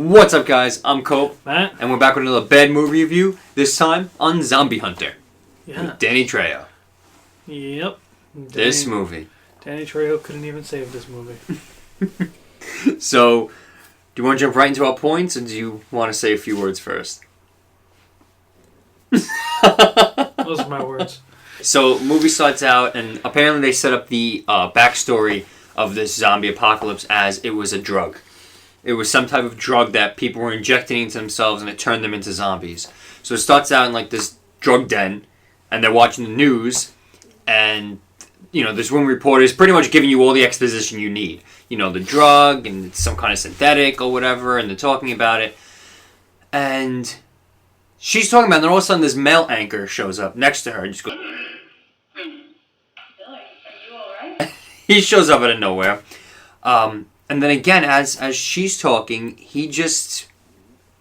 What's up, guys? I'm Cope, Matt, and we're back with another bad movie review, this time on Zombie Hunter. Yeah. With Danny Trejo. Yep. This movie. Danny Trejo couldn't even save this movie. So, do you want to jump right into our points, or do you want to say a few words first? Those are my words. So, movie starts out, and apparently they set up the backstory of this zombie apocalypse as it was a drug. It was some type of drug that people were injecting into themselves, and it turned them into zombies. So it starts out in like this drug den, and they're watching the news, and this one reporter is pretty much giving you all the exposition you need. The drug, and it's some kind of synthetic or whatever, and they're talking about it. And she's talking about it, and then all of a sudden this male anchor shows up next to her and just goes... Billy, are you alright? He shows up out of nowhere. And then again, as she's talking, he just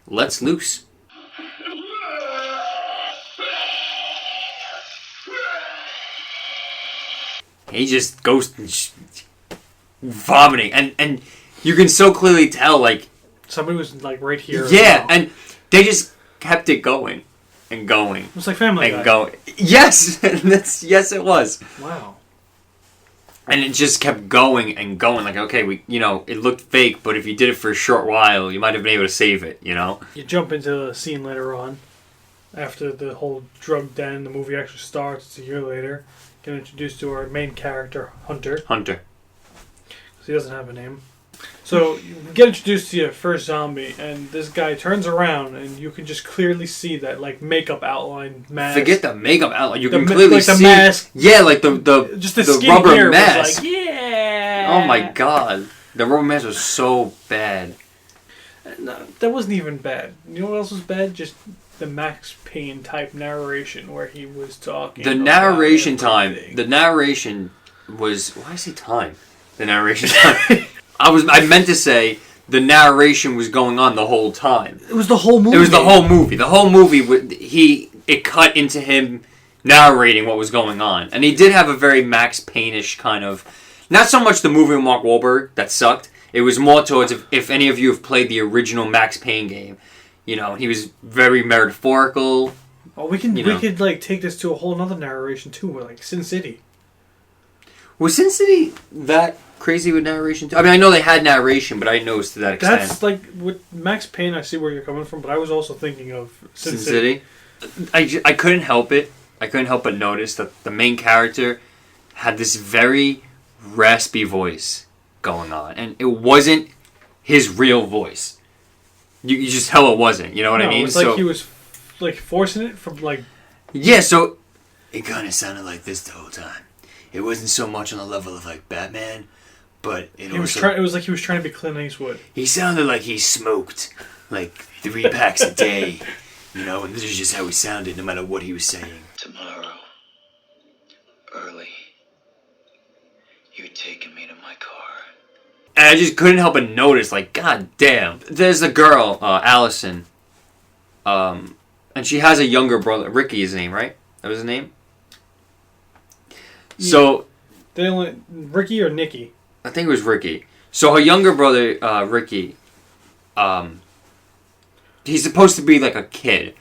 lets loose. He just goes vomiting, and you can so clearly tell, like... Somebody was like right here. Yeah, and they just kept it going and going. It was like Family Guy. And going. Yes! Yes, it was. Wow. And it just kept going and going. Like, okay, it looked fake, but if you did it for a short while, you might have been able to save it, You jump into the scene later on, after the whole drug den, the movie actually starts. It's a year later. Get introduced to our main character, Hunter. Hunter. Because he doesn't have a name. So, you get introduced to your first zombie, and this guy turns around, and you can just clearly see that, like, makeup outline mask. Forget the makeup outline. You can clearly see... the mask. Yeah, like the rubber mask. Was like, yeah! Oh my god. The rubber mask was so bad. No, that wasn't even bad. You know what else was bad? Just the Max Payne type narration where he was talking. The narration was... Why I say time? The narration time. I meant to say the narration was going on the whole time. It was the whole movie. It was the whole movie. The whole movie, it cut into him narrating what was going on. And he did have a very Max Payne-ish kind of... Not so much the movie with Mark Wahlberg, that sucked. It was more towards, if any of you have played the original Max Payne game, he was very metaphorical. Oh, we could like take this to a whole other narration too, like Sin City. Was Sin City that crazy with narration too? I mean, I know they had narration, but I didn't know it was to that extent. That's like with Max Payne. I see where you're coming from, but I was also thinking of Sin City. I couldn't help it. I couldn't help but notice that the main character had this very raspy voice going on, and it wasn't his real voice. You just tell it wasn't. You know what I mean? It's like he was like forcing it from like. Yeah, so it kind of sounded like this the whole time. It wasn't so much on the level of like Batman, but it was like he was trying to be Clint Eastwood. He sounded like he smoked like 3 packs a day, and this is just how he sounded, no matter what he was saying. Tomorrow, early, you're taking me to my car. And I just couldn't help but notice, like, god damn. There's a girl, Allison, and she has a younger brother. Ricky is his name, right? That was his name? Yeah. So... Ricky or Nicky? I think it was Ricky. So her younger brother, Ricky, he's supposed to be like a kid.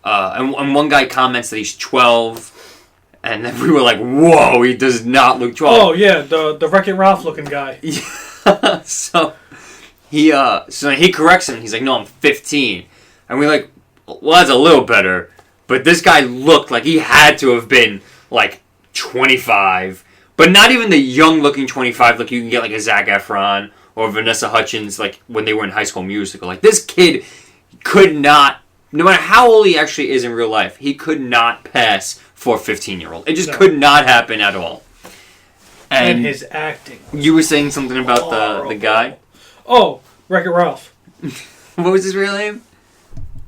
And one guy comments that he's 12, and then we were like, whoa, he does not look 12. Oh, yeah, the Wreck-It Ralph looking guy. So he corrects him. He's like, no, I'm 15. And we're like, well, that's a little better. But this guy looked like he had to have been like 25. But not even the young-looking 25 like you can get like a Zac Efron or Vanessa Hudgens like when they were in High School Musical. Like this kid could not, no matter how old he actually is in real life, he could not pass for a 15-year-old. It just could not happen at all. And his acting. You were saying something about the guy? Oh, Wreck-It Ralph. What was his real name?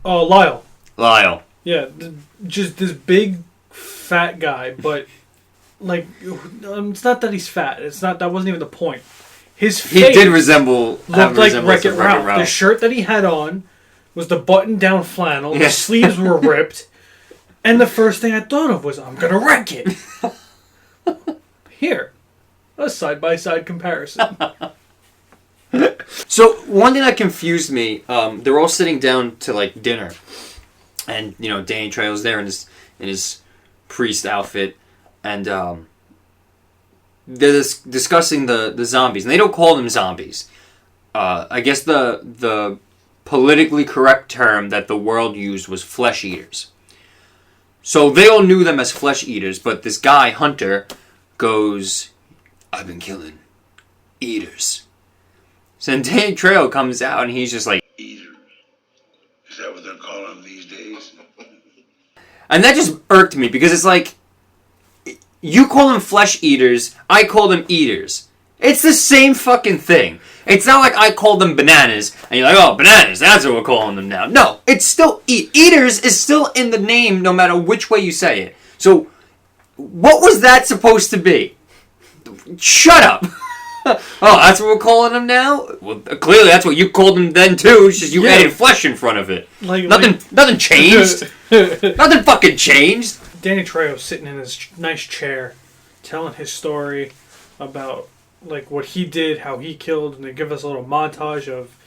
Oh, Lyle. Lyle. Yeah, just this big, fat guy, but, like, it's not that he's fat. That wasn't even the point. His face... He did looked like Wreck-It Ralph. The shirt that he had on was the button-down flannel. Yeah. The sleeves were ripped. And the first thing I thought of was, I'm gonna wreck it. Here. A side-by-side comparison. So one thing that confused me, they're all sitting down to like dinner, and Danny Trejo's there in his priest outfit, and they're discussing the zombies, and they don't call them zombies. I guess the politically correct term that the world used was flesh eaters. So they all knew them as flesh eaters, but this guy, Hunter, goes, "I've been killing eaters." So then Danny Trejo comes out and he's just like, Eaters? Is that what they're calling them these days? and that just irked me because it's like, you call them flesh eaters, I call them eaters. It's the same fucking thing. It's not like I call them bananas and you're like, oh, bananas, that's what we're calling them now. No, it's still eaters is still in the name no matter which way you say it. So what was that supposed to be? Shut up. Oh, that's what we're calling them now? Well, clearly that's what you called them then too. It's just you added flesh in front of it. Nothing changed. Nothing fucking changed. Danny Trejo sitting in his nice chair, telling his story about like what he did, how he killed, and they give us a little montage of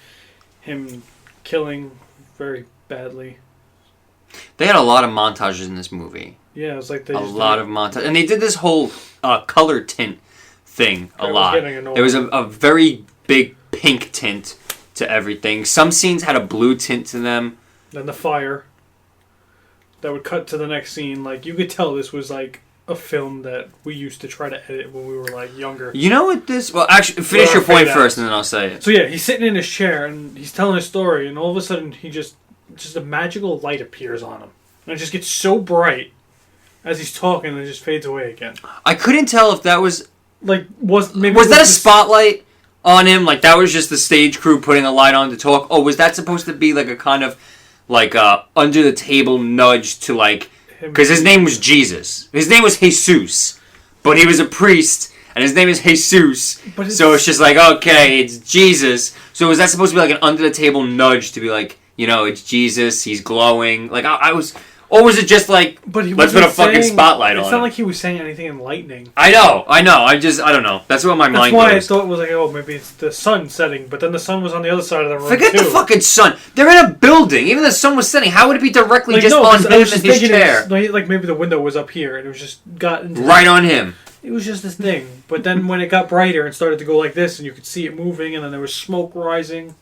him killing very badly. They had a lot of montages in this movie. Yeah, it was like a lot of montage, and they did this whole color tint thing a lot. There was a very big pink tint to everything. Some scenes had a blue tint to them. Then the fire that would cut to the next scene. Like, you could tell this was like a film that we used to try to edit when we were like younger. You know what this... Well, actually, finish your point first and then I'll say it. So yeah, he's sitting in his chair and he's telling his story, and all of a sudden he just a magical light appears on him. And it just gets so bright as he's talking and it just fades away again. I couldn't tell if that was... Like, was that a spotlight on him? Like, that was just the stage crew putting a light on to talk? Oh, was that supposed to be like a kind of like under the table nudge to like... Because his name was Jesus. His name was Jesus. But he was a priest, and his name is Jesus. So it's just like, okay, it's Jesus. So was that supposed to be like an under the table nudge to be like, it's Jesus, he's glowing? Like, I was... Or was it just like, let's put a fucking spotlight on it? It's not like he was saying anything enlightening. I know. I don't know. That's what my mind goes. That's why I thought it was like, oh, maybe it's the sun setting, but then the sun was on the other side of the room, Forget the fucking sun. They're in a building. Even the sun was setting. How would it be directly on him in his chair? Like maybe the window was up here, and it was just got into on him. It was just this thing. But then when it got brighter and started to go like this, and you could see it moving, and then there was smoke rising,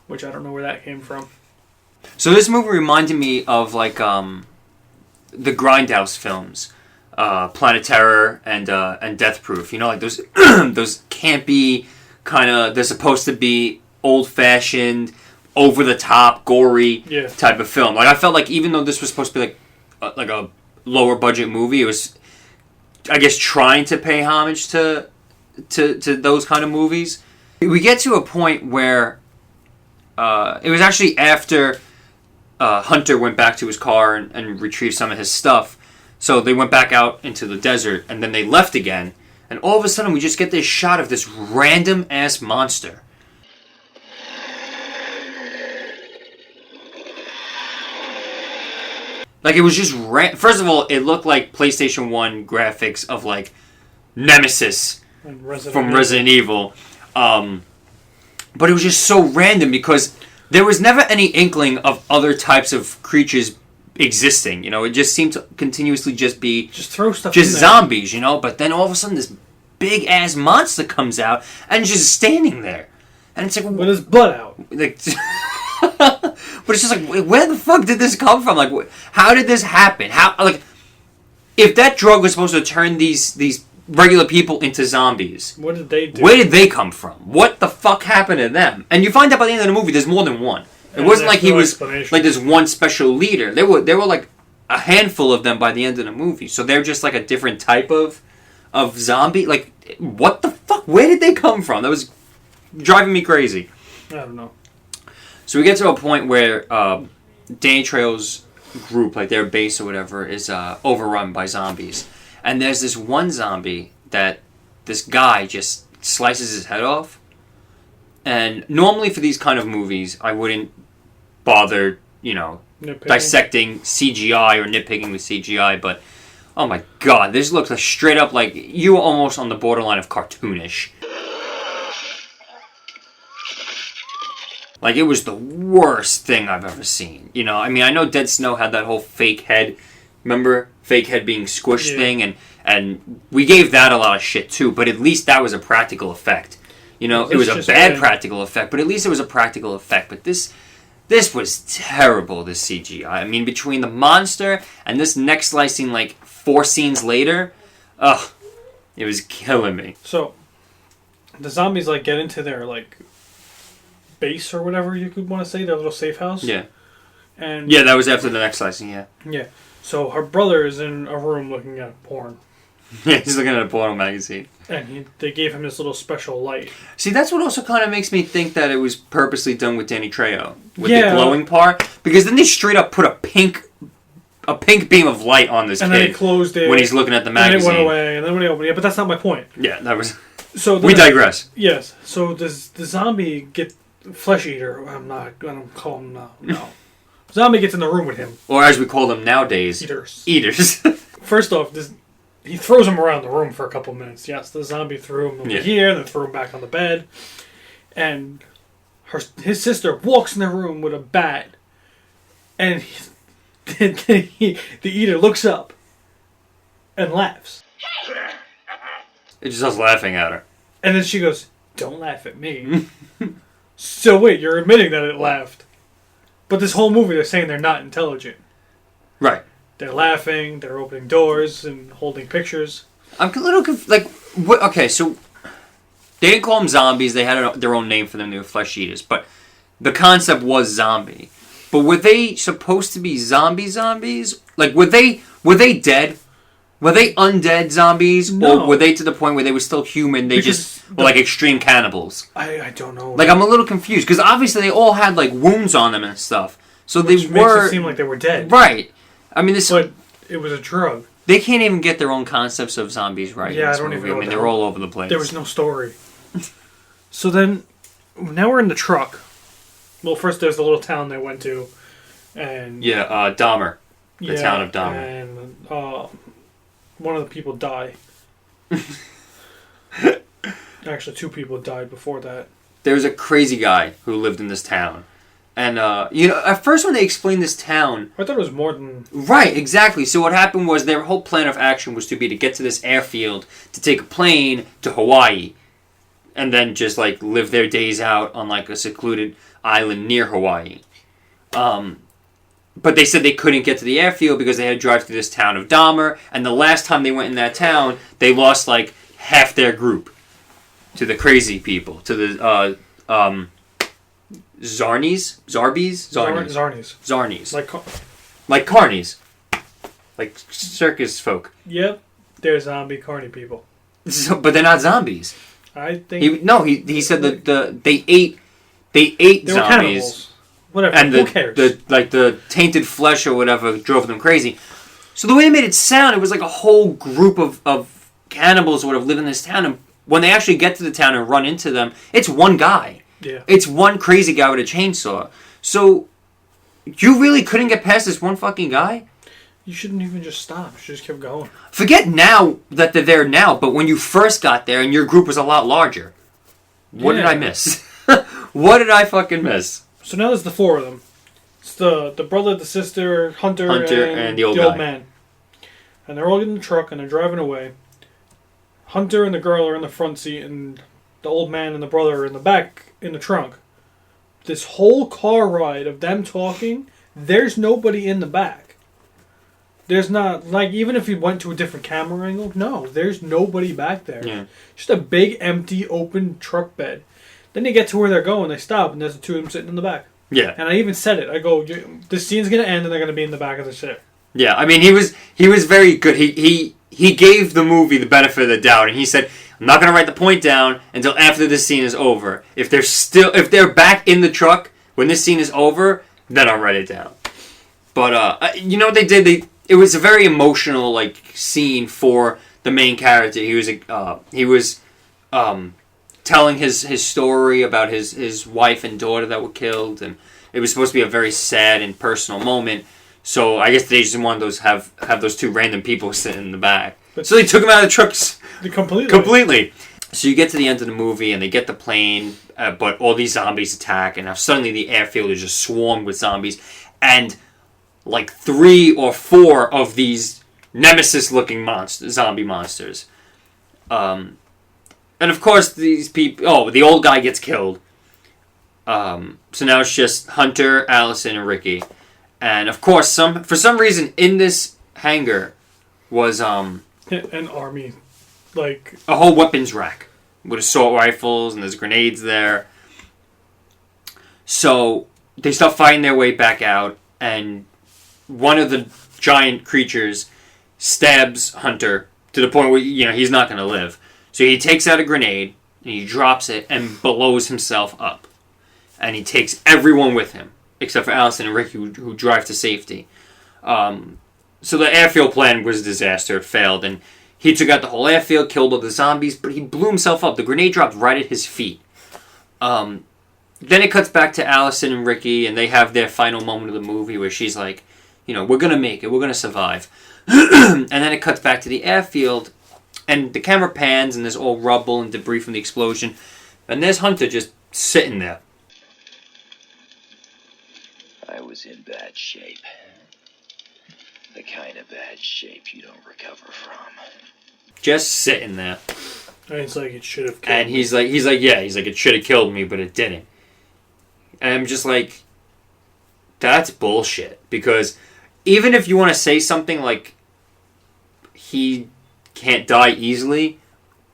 which I don't know where that came from. So this movie reminded me of like the Grindhouse films, Planet Terror and Death Proof. Like those those campy kind of. They're supposed to be old fashioned, over the top, gory type of film. Like I felt like even though this was supposed to be like a lower budget movie, it was, I guess, trying to pay homage to those kind of movies. We get to a point where it was actually after Hunter went back to his car and retrieved some of his stuff. So they went back out into the desert, and then they left again. And all of a sudden, we just get this shot of this random-ass monster. Like, it was just... First of all, it looked like PlayStation 1 graphics of, like, Nemesis from Resident Evil. But it was just so random because... There was never any inkling of other types of creatures existing, It just seemed to continuously just be... Just throw stuff just zombies, But then all of a sudden this big-ass monster comes out and just standing there. And it's like... With his blood out. Like, but it's just like, where the fuck did this come from? Like, how did this happen? How, like... If that drug was supposed to turn these regular people into zombies. What did they do? Where did they come from? What the fuck happened to them? And you find out by the end of the movie there's more than one. It wasn't like he was like this one special leader. There were like a handful of them by the end of the movie. So they're just like a different type of zombie. Like, what the fuck? Where did they come from? That was driving me crazy. I don't know. So we get to a point where Danny Trejo's group, like their base or whatever, is overrun by zombies. And there's this one zombie that this guy just slices his head off. And normally for these kind of movies, I wouldn't bother, dissecting CGI or nitpicking with CGI. But, oh my god, this looks like straight up like you were almost on the borderline of cartoonish. Like, it was the worst thing I've ever seen. You know, I mean, I know Dead Snow had that whole fake head. Remember? Fake head being squished thing. And we gave that a lot of shit, too. But at least that was a practical effect. You know, it was a bad practical effect. But at least it was a practical effect. But this was terrible, this CGI. I mean, between the monster and this neck slicing, like, 4 scenes later, it was killing me. So, the zombies, like, get into their, like, base or whatever you could want to say, their little safe house. Yeah. And yeah, that was after the neck slicing, yeah. Yeah. So, her brother is in a room looking at porn. Yeah, he's looking at a porno magazine. And they gave him this little special light. See, that's what also kind of makes me think that it was purposely done with Danny Trejo. With the glowing part. Because then they straight up put a pink beam of light on this kid. And then they closed it. When he's looking at the magazine. And it went away. And then when they opened it. But that's not my point. Yeah, that was... So we digress. Yes. So does the zombie get... Flesh eater. I'm not going to call him... No. Zombie gets in the room with him. Or as we call them nowadays... Eaters. First off, he throws him around the room for a couple minutes. Yes, the zombie threw him over here, then threw him back on the bed. And his sister walks in the room with a bat. And the eater looks up and laughs. It just starts laughing at her. And then she goes, "Don't laugh at me." So wait, you're admitting that it laughed. But this whole movie, they're saying they're not intelligent. Right. They're laughing, they're opening doors and holding pictures. I'm a little confused. Okay, so they didn't call them zombies. They had their own name for them. They were flesh eaters. But the concept was zombie. But were they supposed to be zombies? Like, were they dead? Were they undead zombies? No. Or were they to the point where they were still human? They just were like extreme cannibals? I don't know. Like, I'm a little confused. Because obviously they all had, like, wounds on them and stuff. So Which makes it seem like they were dead. Right. I mean, But it was a drug. They can't even get their own concepts of zombies right. Yeah, in this I don't movie. even know. I mean, they're all over the place. There was no story. So then, now we're in the truck. Well, first there's the little town they went to, and Dahmer, the town of Dahmer, and one of the people die. Actually, 2 people died before that. There was a crazy guy who lived in this town. And, at first when they explained this town... I thought it was more than... Right, exactly. So what happened was their whole plan of action was to get to this airfield, to take a plane to Hawaii, and then just, like, live their days out on, like, a secluded island near Hawaii. But they said they couldn't get to the airfield because they had to drive through this town of Dahmer, and the last time they went in that town, they lost, like, half their group to the crazy people, to the, Zarnies? Like carnies. Like circus folk. Yep. They're zombie carny people. So, but they're not zombies. I think... He said that they ate zombies. Were cannibals. Whatever, and who cares? The tainted flesh or whatever drove them crazy. So the way they made it sound, it was like a whole group of cannibals would have lived in this town, and when they actually get to the town and run into them, it's one guy. Yeah. It's one crazy guy with a chainsaw. So, you really couldn't get past this one fucking guy? You shouldn't even just stop. You should just keep going. Forget now that they're there now, but when you first got there and your group was a lot larger. What did I miss? What did I fucking miss? So now there's the 4 of them. It's the brother, the sister, Hunter and the old man. And they're all in the truck and they're driving away. Hunter and the girl are in the front seat and the old man and the brother are in the back in the trunk. This whole car ride of them talking, there's nobody in the back. There's not, like, even if you went to a different camera angle, no, there's nobody back there. Yeah. Just a big, empty, open truck bed. Then they get to where they're going, they stop, and there's the 2 of them sitting in the back. Yeah. And I even said it. I go, this scene's going to end, and they're going to be in the back of the ship. Yeah, I mean, he was very good. He gave the movie the benefit of the doubt, and he said, I'm not going to write the point down until after this scene is over. If they're back in the truck when this scene is over, then I'll write it down. But, you know what they did? It was a very emotional, like, scene for the main character. He was telling his story about his wife and daughter that were killed, and it was supposed to be a very sad and personal moment. So I guess they just wanted those have those 2 random people sitting in the back. But so they took him out of the trucks completely. So you get to the end of the movie, and they get the plane but all these zombies attack, and now suddenly the airfield is just swarmed with zombies, and like 3 or 4 of these nemesis-looking zombie monsters. And of course, these people... Oh, the old guy gets killed. So now it's just Hunter, Allison, and Ricky. And of course, for some reason, in this hangar was... An army, like... a whole weapons rack with assault rifles, and there's grenades there. So they start fighting their way back out, and one of the giant creatures stabs Hunter to the point where, he's not going to live. So he takes out a grenade, and he drops it, and blows himself up. And he takes everyone with him, except for Allison and Ricky, who drive to safety. So the airfield plan was a disaster. It failed, and he took out the whole airfield, killed all the zombies, but he blew himself up. The grenade dropped right at his feet. Then it cuts back to Allison and Ricky, and they have their final moment of the movie where she's like, we're going to make it. We're going to survive. And then it cuts back to the airfield, and the camera pans, and there's all rubble and debris from the explosion. And there's Hunter just sitting there. I was in bad shape. The kind of bad shape you don't recover from. Just sitting there. And it's like, it should have killed And me. he's like, it should have killed me, but it didn't. And I'm just like, that's bullshit. Because even if you want to say something like, he can't die easily,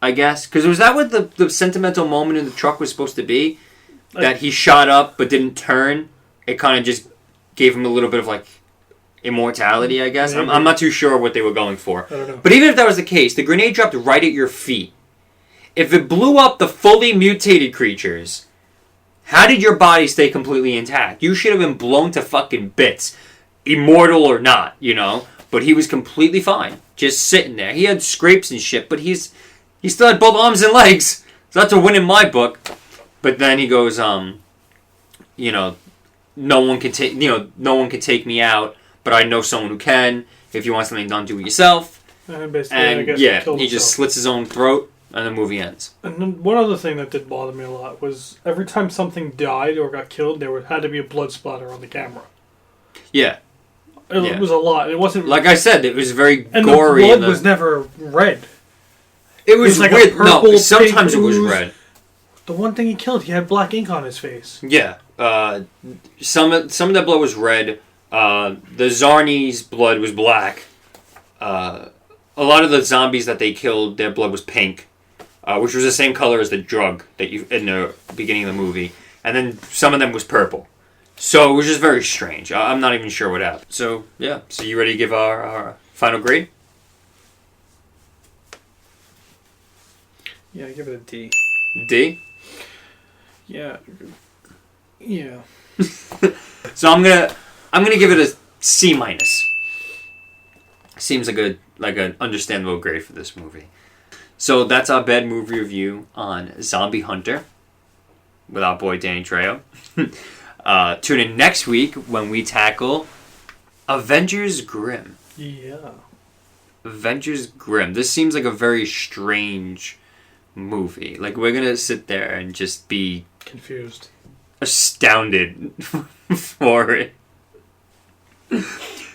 I guess. Because was that what the sentimental moment in the truck was supposed to be? That he shot up but didn't turn? It kind of just gave him a little bit of, like, immortality, I guess. I'm not too sure what they were going for. I don't know. But even if that was the case, the grenade dropped right at your feet. If it blew up the fully mutated creatures, how did your body stay completely intact? You should have been blown to fucking bits. Immortal or not, But he was completely fine. Just sitting there. He had scrapes and shit, but he still had both arms and legs. So that's a win in my book. But then he goes, no one can take me out, but I know someone who can. If you want something done, do it yourself. And basically, And I guess he just slits his own throat, and the movie ends. And then one other thing that did bother me a lot was every time something died or got killed, there had to be a blood splatter on the camera. Yeah. It was a lot. It wasn't... Like I said, it was very and gory. And the blood was never red. It was like weird. a purple, Sometimes it was ooze. red. The one thing he killed, he had black ink on his face. Yeah. Some of that blood was red. The Zarni's blood was black. A lot of the zombies that they killed, their blood was pink, which was the same color as the drug that you in the beginning of the movie. And then some of them was purple. So it was just very strange. I'm not even sure what happened. So yeah. So you ready to give our final grade? Yeah, give it a D. D. Yeah. Yeah. So I'm gonna give it a C minus. Seems like an understandable grade for this movie. So that's our bad movie review on Zombie Hunter with our boy Danny Trejo. Tune in next week when we tackle Avengers Grimm. Yeah. Avengers Grimm. This seems like a very strange movie. Like, we're gonna sit there and just be confused, astounded for it.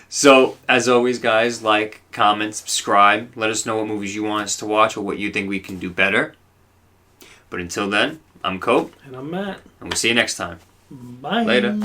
So, as always, guys, like, comment, subscribe. Let us know what movies you want us to watch or what you think we can do better. But until then, I'm Cope. and I'm Matt. And we'll see you next time. Bye. Later.